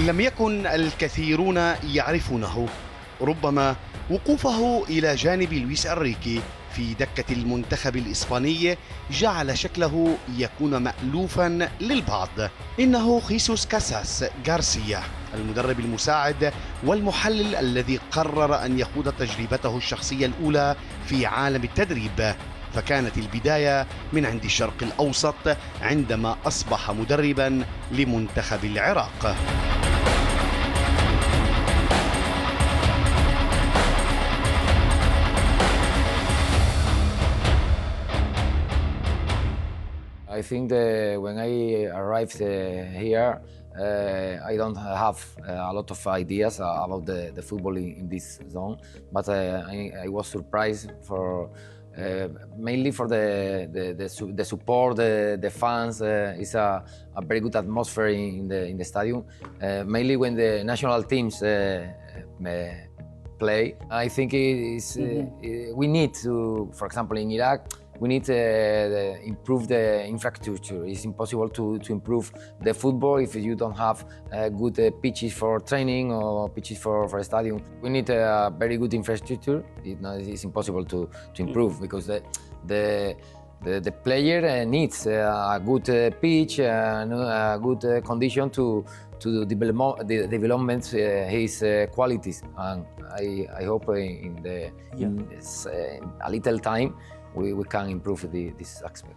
لم يكن الكثيرون يعرفونه، ربما وقوفه إلى جانب لويس إنريكي في دكة المنتخب الإسباني جعل شكله يكون مألوفا للبعض. إنه خيسوس كاساس غارسيا، المدرب المساعد والمحلل الذي قرر أن يخوض تجربته الشخصية الأولى في عالم التدريب. فكانت البداية من عند الشرق الأوسط عندما أصبح مدربا لمنتخب العراق. I think that when I arrived here, I don't have a lot of ideas about the football in this zone, but I was surprised for mainly for the support, the fans. It's a very good atmosphere in the stadium, mainly when the national teams play. I think we need to, for example, in Iraq, we need to improve the infrastructure. It's impossible to improve the football if you don't have good pitches for training or pitches for a stadium. We need a very good infrastructure. It's impossible to improve because the player needs a good pitch and a good condition to development his qualities. And I hope in a little time we can improve this aspect.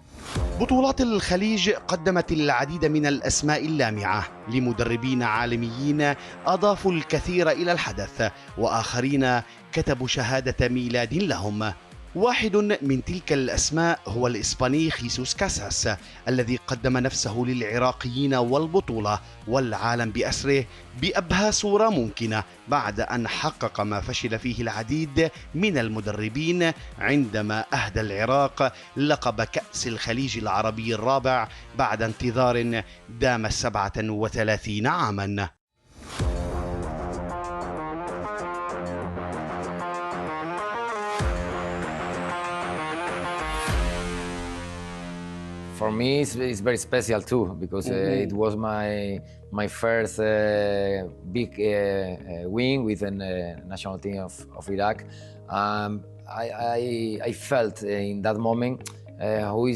بطولات الخليج قدمت العديد من الأسماء اللامعة لمدربين عالميين أضافوا الكثير إلى الحدث، وآخرين كتبوا شهادة ميلاد لهم. واحد من تلك الأسماء هو الإسباني خيسوس كاساس، الذي قدم نفسه للعراقيين والبطولة والعالم بأسره بأبهى صورة ممكنة، بعد أن حقق ما فشل فيه العديد من المدربين عندما أهدى العراق لقب كأس الخليج العربي الرابع بعد انتظار دام 37 عاماً. For me, it's very special too because it was my first big win with the national team of Iraq. I felt in that moment how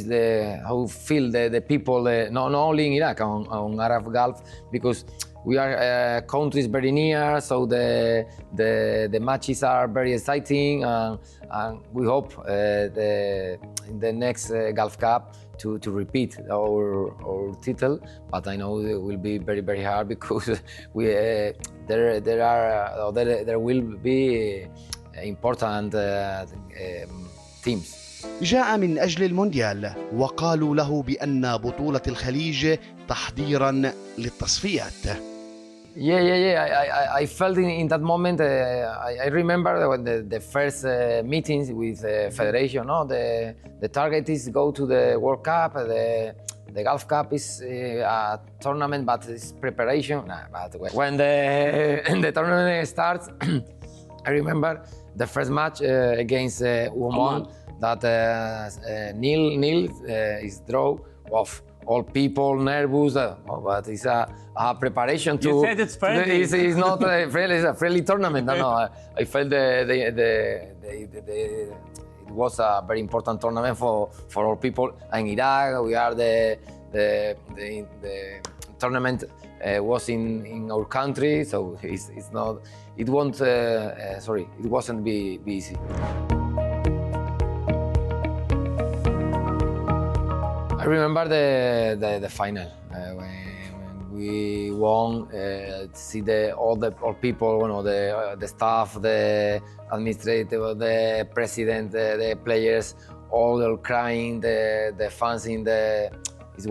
feel the people, not only in Iraq, on Arab Gulf, because we are countries very near, so the matches are very exciting, and we hope in the next Gulf Cup to repeat our title. But I know it will be very, very hard because there will be important teams. جاء من أجل المونديال، وقالوا له بأن بطولة الخليج تحضيراً للتصفيات. I felt in that moment. I remember when the first meetings with the federation. No, the target is go to the World Cup. The Gulf Cup is a tournament, but it's preparation. But when the tournament starts, I remember the first match against Oman. That nil is draw off. All people nervous, but it's a preparation to. You said it's friendly. It's not friendly. It's a friendly tournament. No, I felt it was a very important tournament for all people. And in Iraq, we are the tournament was in our country, so it's not. It won't. It wasn't be easy. I remember the final when we won. See all people, the staff, the administrator, the president, the players, all crying. The fans in the. It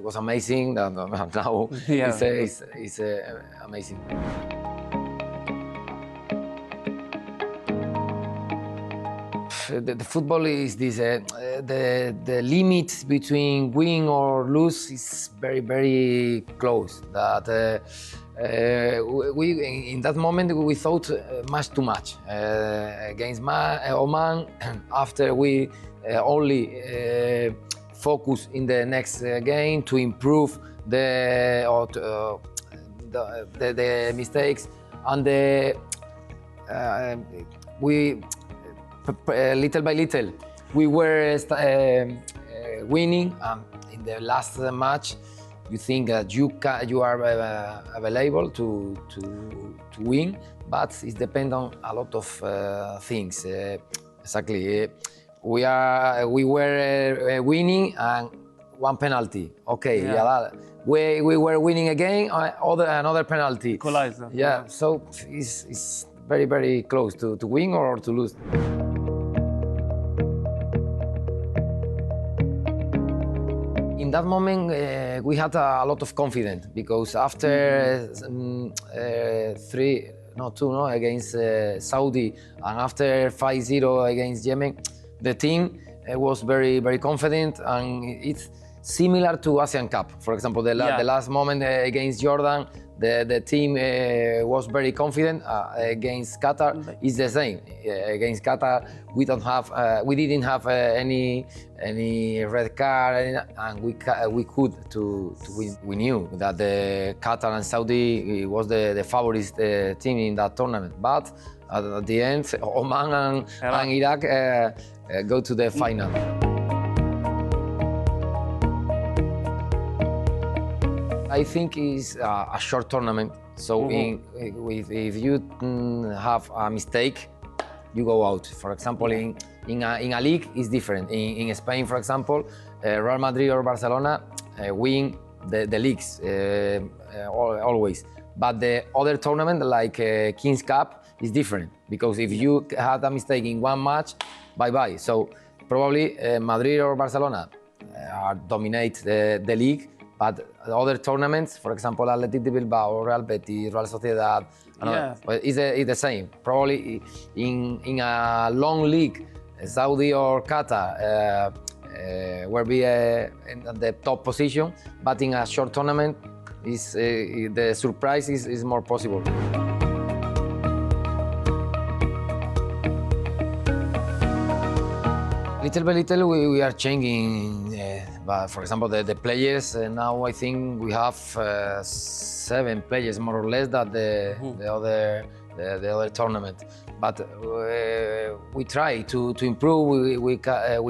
was amazing. Now it's amazing. The football is this. The limit between win or lose is very, very close. That we in that moment we thought much too much against Oman. After we only focus in the next game to improve the mistakes, and we little by little we were winning. In the last match, you think that you are available to win, but it depends on a lot of things. Exactly, we were winning and one penalty. Okay, yeah. We were winning again. Another penalty. Equalizer. Yeah, so it's very, very close to win or to lose. In that moment, we had a lot of confidence because after two against Saudi and after 5-0 against Yemen, the team was very, very confident, and it's similar to ASEAN Cup. For example, the last moment against Jordan, the team was very confident. Against Qatar, it's the same. Against Qatar, we didn't have any red card, and we could to win. We knew that the Qatar and Saudi was the favorite team in that tournament, but at the end, Oman and Iraq go to the final. I think it's a short tournament, so if you have a mistake, you go out. For example, in a league, it's different. In Spain, for example, Real Madrid or Barcelona win the leagues always. But the other tournament, like King's Cup, is different, because if you had a mistake in one match, bye-bye. So probably Madrid or Barcelona dominate the league, but other tournaments, for example, Athletic de Bilbao, Real Betis, Real Sociedad, it's the same. Probably in a long league, Saudi or Qatar will be in the top position, but in a short tournament, the surprise is more possible. Little by little, we are changing. But for example, the players, now I think we have 7 players more or less than the other tournament. But we try to improve. We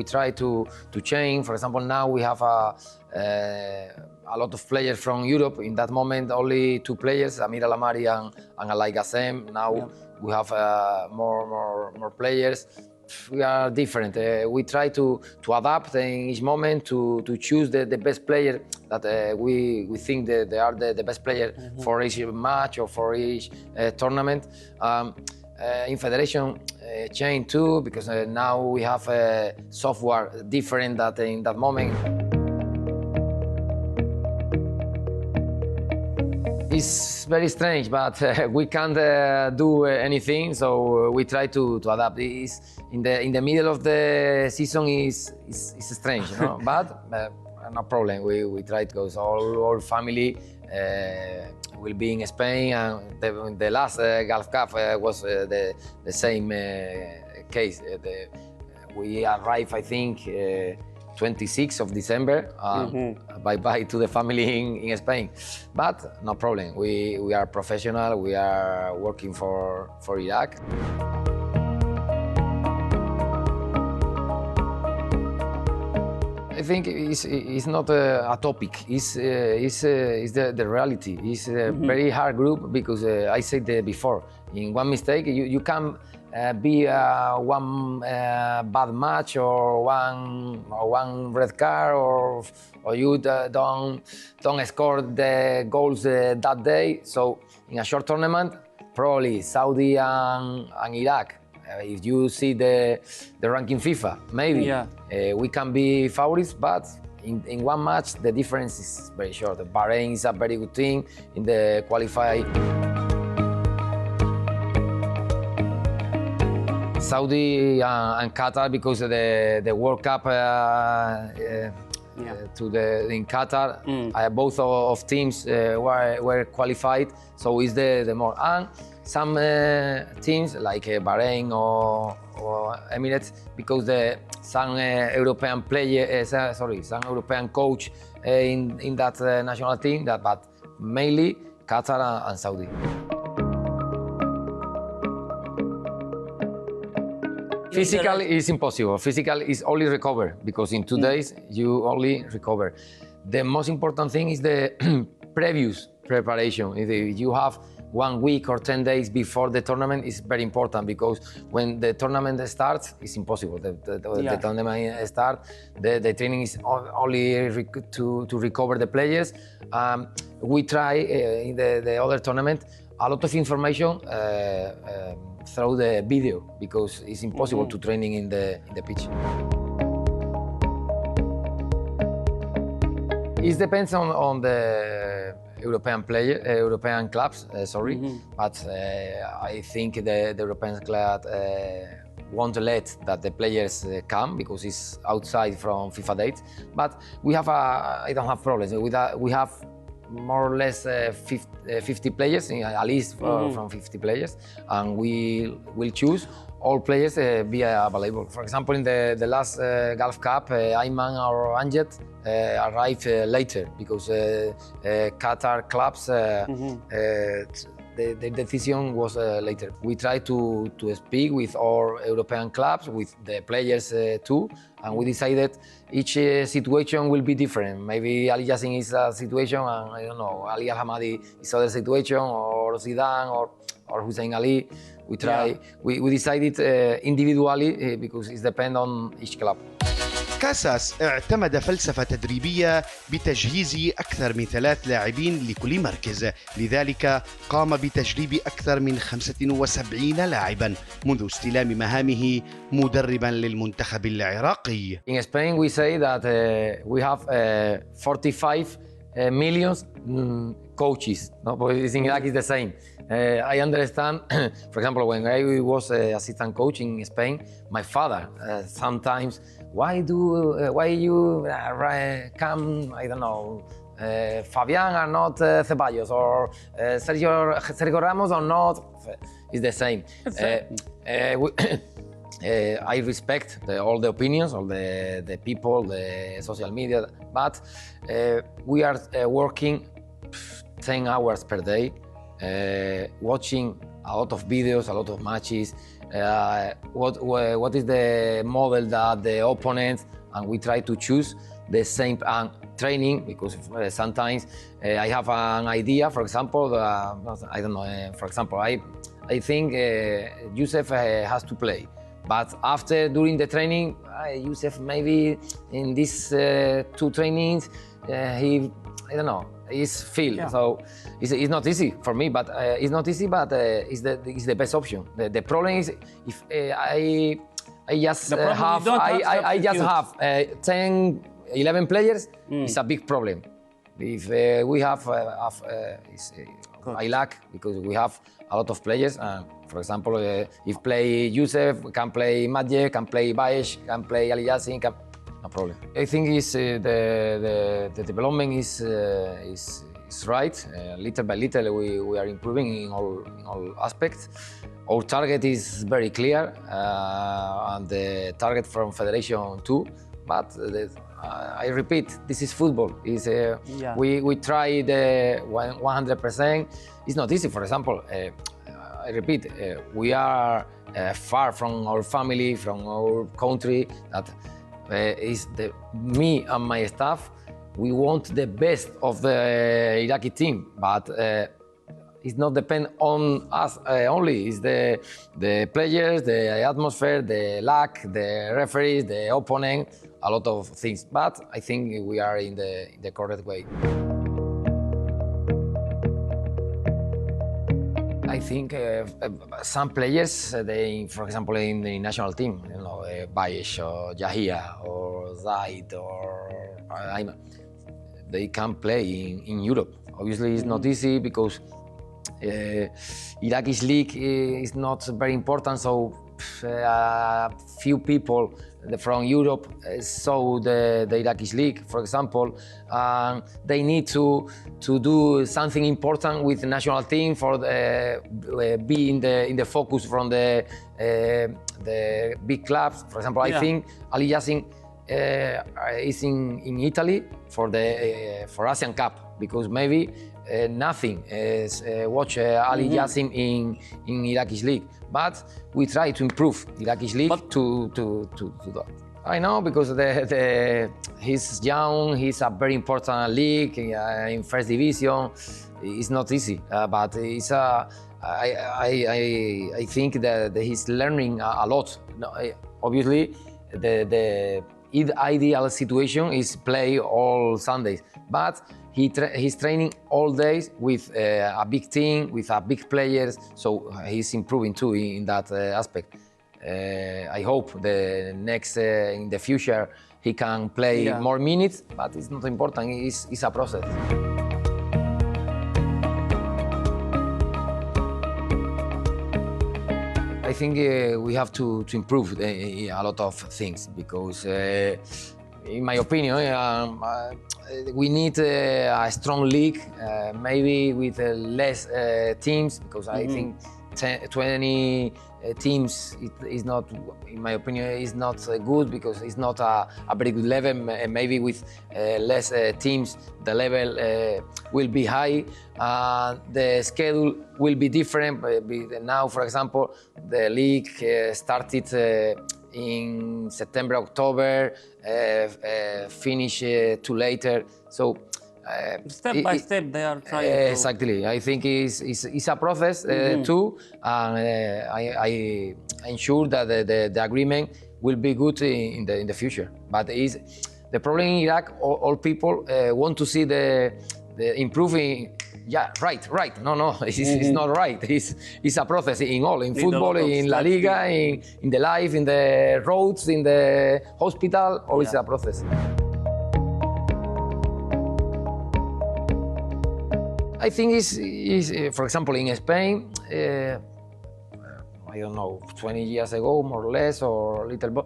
try to change. For example, now we have a lot of players from Europe. In that moment, only 2 players, Amir Alamari and Alai Gassem. Now we have more players. We are different. We try to adapt in each moment to choose the best player that we think that they are the best player for each match or for each tournament. In federation, change too, because now we have software different that in that moment. It's very strange, but we can't do anything, so we try to adapt. In the middle of the season is strange, you know? But no problem. We try to go. So all family will be in Spain, and the last Gulf Cup was the same case. We arrived, I think, 26th of December. Bye-bye to the family in Spain. But no problem. We are professional. We are working for Iraq. I think it's not a topic. It's the reality. It's a very hard group because I said before, in one mistake you can be one bad match or one red card or you don't score the goals that day. So in a short tournament, probably Saudi and Iraq. If you see the ranking FIFA, maybe we can be favorites, but in one match the difference is very short. Bahrain is a very good team in the qualify. Saudi and Qatar, because the World Cup in Qatar, both of teams were qualified, so it's the more. And some teams like Bahrain or Emirates, because some European some European coach in that national team, but mainly Qatar and Saudi. Physical is impossible. Physical is only recover because in 2 days you only recover. The most important thing is the previous preparation. If you have 1 week or 10 days before the tournament, is very important because when the tournament starts, it's impossible. The tournament starts, the training is only to recover the players. We try in the other tournament a lot of information through the video because it's impossible to training in the pitch. It depends on the European clubs, but I think the European club won't let that the players come because it's outside from FIFA dates. But we have I don't have problems. We have more or less 50 players, at least from 50 players, and we will choose all players be available. For example, in the last Gulf Cup, Ayman or Amjad arrived later because Qatar clubs, the decision was later. We try to speak with all European clubs, with the players too, and we decided each situation will be different. Maybe Ali Yassin is a situation, and I don't know, Ali Al Hamadi is other situation, or Zidane, or Hussein Ali. We try. We decided individually because it depends on each club. كاساس اعتمد فلسفة تدريبية بتجهيز أكثر من 3 لاعبين لكل مركز، لذلك قام بتجريب أكثر من 75 لاعبا منذ استلام مهامه مدربا للمنتخب العراقي. In Spain we say that we have 45 million coaches. No, but in Iraq it's the same. I understand, for example, when I was assistant coach in Spain, my father sometimes, why you come, I don't know, Fabian or not Ceballos, or Sergio Ramos or not, it's the same. I respect all the opinions, all the people, the social media, but we are working 10 hours per day, watching a lot of videos, a lot of matches, what is the model that the opponent, and we try to choose the same training because sometimes I have an idea, for example, I don't know, for example, I think Youssef has to play. But during the training, Youssef maybe in these 2 trainings, I don't know, he's feel. Yeah. So it's not easy for me, but it's not easy, but it's the best option. The problem is if I just have 10, 11 players, it's a big problem. If we have, I lack because we have a lot of players. For example, if play Youssef, can play Madje, can play Baesh, can play Ali Yassin, no problem. I think the development is right. Little by little, we are improving in all aspects. Our target is very clear, and the target from Federation too. But I repeat, this is football. We try the 100%. It's not easy. For example, I repeat, we are far from our family, from our country. That me and my staff. We want the best of the Iraqi team, but it's not depend on us only. It's the players, the atmosphere, the luck, the referees, the opponent, a lot of things. But I think we are in the correct way. I think some players, for example, in the national team, you know, Bayesh or Yahia or Zaid or Ayman, they can play in Europe. Obviously, it's not easy because Iraqi's league is not very important, so few people from Europe saw the Iraqi's league, for example. They need to do something important with the national team for be in the focus from the big clubs. For example, I think Ali Yassin is in Italy for Asian Cup, because maybe nothing. Watch Ali Yassim in Iraqi league, but we try to improve Iraqi league to that. I know because he's young. He's a very important league in first division. It's not easy, but it's I think that he's learning a lot. Obviously, the ideal situation is play all Sundays, but he's training all days with a big team, with a big players, so he's improving too in that aspect. I hope the next in the future he can play more minutes, but it's not important. It's a process. I think we have to improve a lot of things because, in my opinion, we need a strong league, maybe with less teams, because I think 20 teams is not, in my opinion, is not good because it's not a very good level. Maybe with less teams, the level will be high. The schedule will be different. Now, for example, the league started in September, October, finish too later. So. Step by step, they are trying to... Exactly. I think it's a process too, and I ensure that the agreement will be good in the future. But the problem in Iraq, all people want to see the improving. Yeah, right. No, it's not right. It's a process in football, in La Liga, in the life, in the roads, in the hospital. Always a process. I think is for example, in Spain, I don't know, 20 years ago, more or less, or a little bit.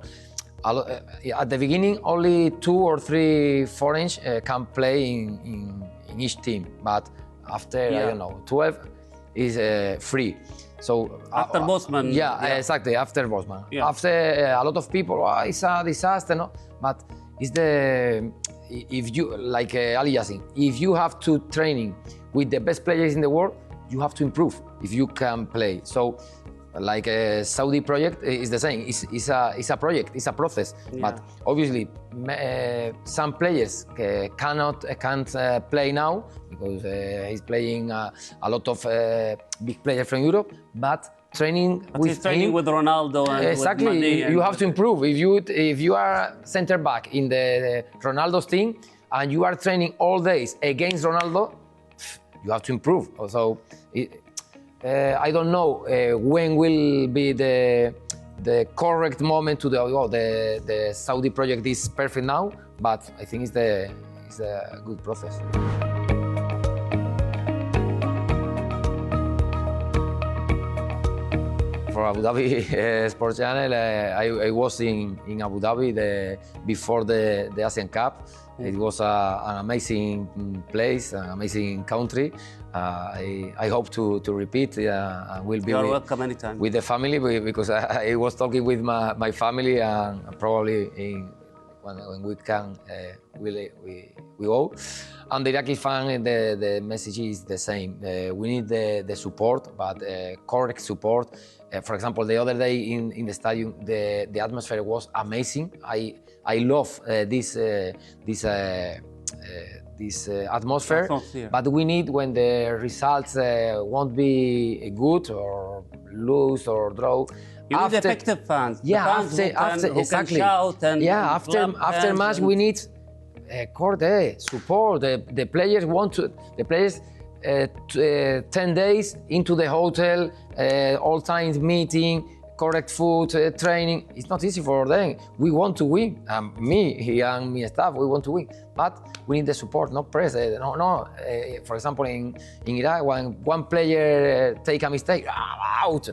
At the beginning, only 2 or 3 foreigners can play in each team, but after, I don't know, 12 is free. So after Bosman. Exactly, after Bosman. Yeah. After a lot of people, it's a disaster, no? But it's if you, like Ali Yassin, if you have to training with the best players in the world, you have to improve if you can play. So, like a Saudi project is the same. It's a project. It's a process. Yeah. But obviously, some players can't play now because he's playing a lot of big players from Europe. But training with Ronaldo and exactly. With Mane you have to improve. If you are center back in the Ronaldo's team and you are training all days against Ronaldo, you have to improve. So I don't know when will be the correct moment to the Saudi project is perfect now, but I think it's a good process. For Abu Dhabi Sports Channel, I was in Abu Dhabi before the Asian Cup. It was an amazing place, an amazing country. I hope to repeat and will be welcome anytime with the family because I was talking with my family and probably when we can we go. And the Iraqi fan, the message is the same. We need the support, but correct support. For example, the other day in the stadium, the atmosphere was amazing. I love this atmosphere, but we need when the results won't be good or lose or draw. You need effective fans. Yeah, fans who exactly. Can shout and after match we need support. The players want to. The players 10 days into the hotel, all times meeting. Correct food, training. It's not easy for them. We want to win. Me and my staff, we want to win. But we need the support, not press. For example, in Iraq, when one player take a mistake, out.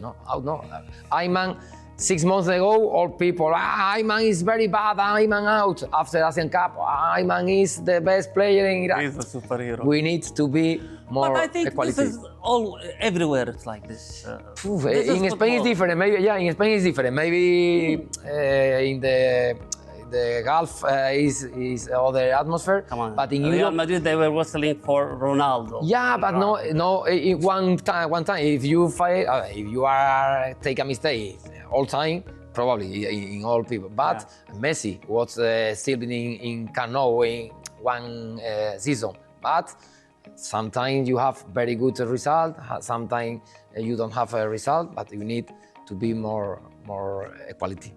Ayman, 6 months ago, all people, Ayman is very bad, Ayman out. After Asian Cup, Ayman is the best player in Iraq. He's a superhero. We need to be more But I think equality. this is everywhere it's like this. In Spain it's different. Maybe in Spain it's different. Maybe in the the Gulf is other atmosphere. Come on. But in Real Europe, Madrid, they were whistling for Ronaldo. yeah, but no. One time, if you fail, if you are take a mistake all time, probably in all people. But Messi was still in Camp Nou in one season. But sometimes you have very good result. Sometimes you don't have a result, but you need to be more equality.